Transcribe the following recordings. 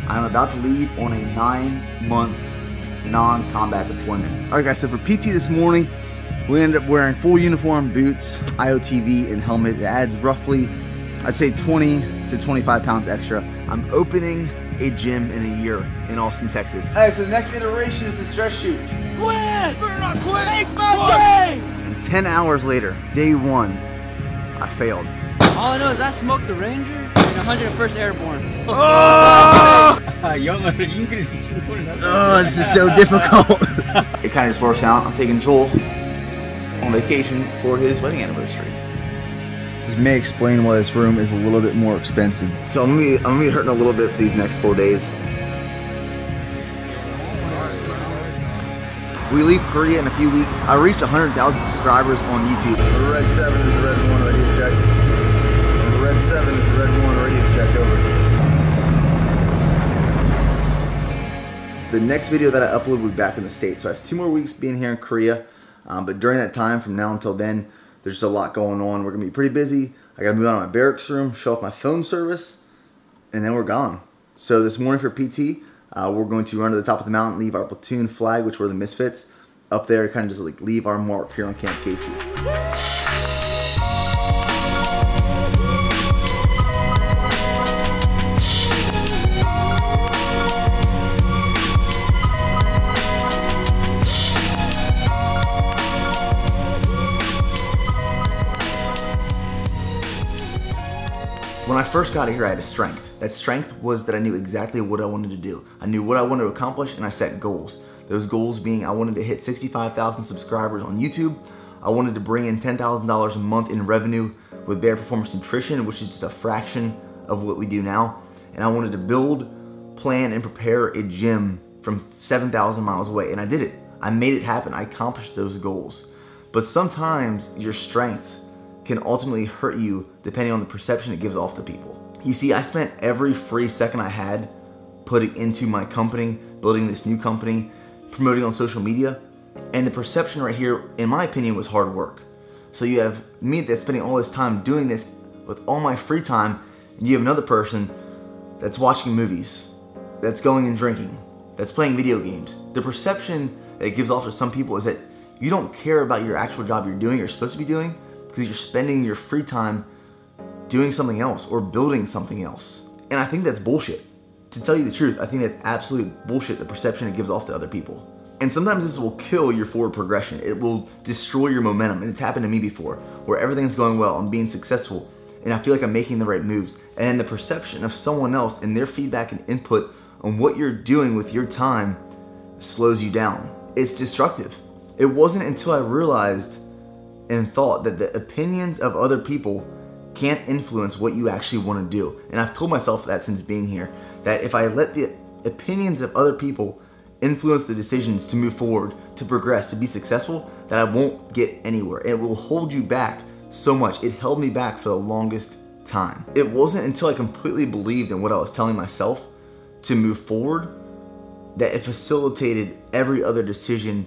I'm about to leave on a 9-month non-combat deployment. Alright guys, so for PT this morning, we ended up wearing full uniform, boots, IOTV, and helmet. It adds roughly, I'd say 20 to 25 pounds extra. I'm opening a gym in a year in Austin, Texas. Alright, so the next iteration is the stress shoot. Quit! Better not quit! Make my day! And 10 hours later, day 1, I failed. All I know is I smoked the Ranger and 101st Airborne. Oh, this is so difficult. It kind of just works out. I'm taking Joel on vacation for his wedding anniversary. This may explain why this room is a little bit more expensive. So I'm gonna be hurting a little bit for these next 4 days. We leave Korea in a few weeks. I reached 100,000 subscribers on YouTube. The red 7 is the red 1 ready to check. The red 7 is the red 1 ready to check over. The next video that I upload will be back in the States. So I have 2 more weeks being here in Korea. But during that time, from now until then, there's just a lot going on. We're gonna be pretty busy. I gotta move out of my barracks room, show off my phone service, and then we're gone. So this morning for PT, we're going to run to the top of the mountain, leave our platoon flag, which were the Misfits, up there, kind of just like leave our mark here on Camp Casey. When I first got here, I had a strength. That strength was that I knew exactly what I wanted to do. I knew what I wanted to accomplish, and I set goals. Those goals being I wanted to hit 65,000 subscribers on YouTube. I wanted to bring in $10,000 a month in revenue with Bear Performance Nutrition, which is just a fraction of what we do now. And I wanted to build, plan, and prepare a gym from 7,000 miles away, and I did it. I made it happen. I accomplished those goals. But sometimes your strengths can ultimately hurt you depending on the perception it gives off to people. You see, I spent every free second I had putting into my company, building this new company, promoting on social media, and the perception right here, in my opinion, was hard work. So you have me that's spending all this time doing this with all my free time, and you have another person that's watching movies, that's going and drinking, that's playing video games. The perception that it gives off to some people is that you don't care about your actual job you're supposed to be doing, because you're spending your free time doing something else or building something else. And I think that's bullshit. To tell you the truth, I think that's absolute bullshit, the perception it gives off to other people. And sometimes this will kill your forward progression. It will destroy your momentum. And it's happened to me before, where everything's going well, I'm being successful, and I feel like I'm making the right moves. And the perception of someone else and their feedback and input on what you're doing with your time slows you down. It's destructive. It wasn't until I realized and thought that the opinions of other people can't influence what you actually want to do. And I've told myself that since being here, that if I let the opinions of other people influence the decisions to move forward, to progress, to be successful, that I won't get anywhere. It will hold you back so much. It held me back for the longest time. It wasn't until I completely believed in what I was telling myself to move forward that it facilitated every other decision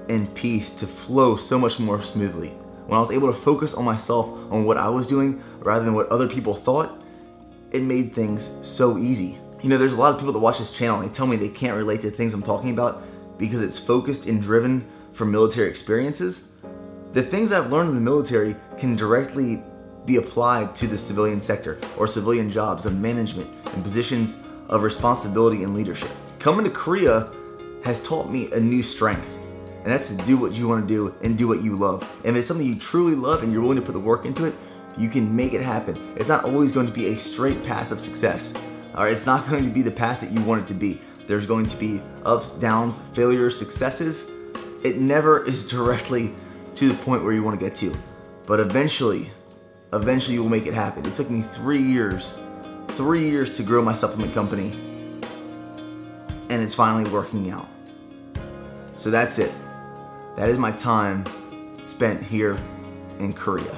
and peace to flow so much more smoothly. When I was able to focus on myself, on what I was doing, rather than what other people thought, it made things so easy. You know, there's a lot of people that watch this channel and they tell me they can't relate to the things I'm talking about because it's focused and driven from military experiences. The things I've learned in the military can directly be applied to the civilian sector or civilian jobs of management and positions of responsibility and leadership. Coming to Korea has taught me a new strength. And that's to do what you want to do and do what you love. And if it's something you truly love and you're willing to put the work into it, you can make it happen. It's not always going to be a straight path of success. All right, it's not going to be the path that you want it to be. There's going to be ups, downs, failures, successes. It never is directly to the point where you want to get to. But eventually you will make it happen. It took me 3 years to grow my supplement company, and it's finally working out. So that's it. That is my time spent here in Korea.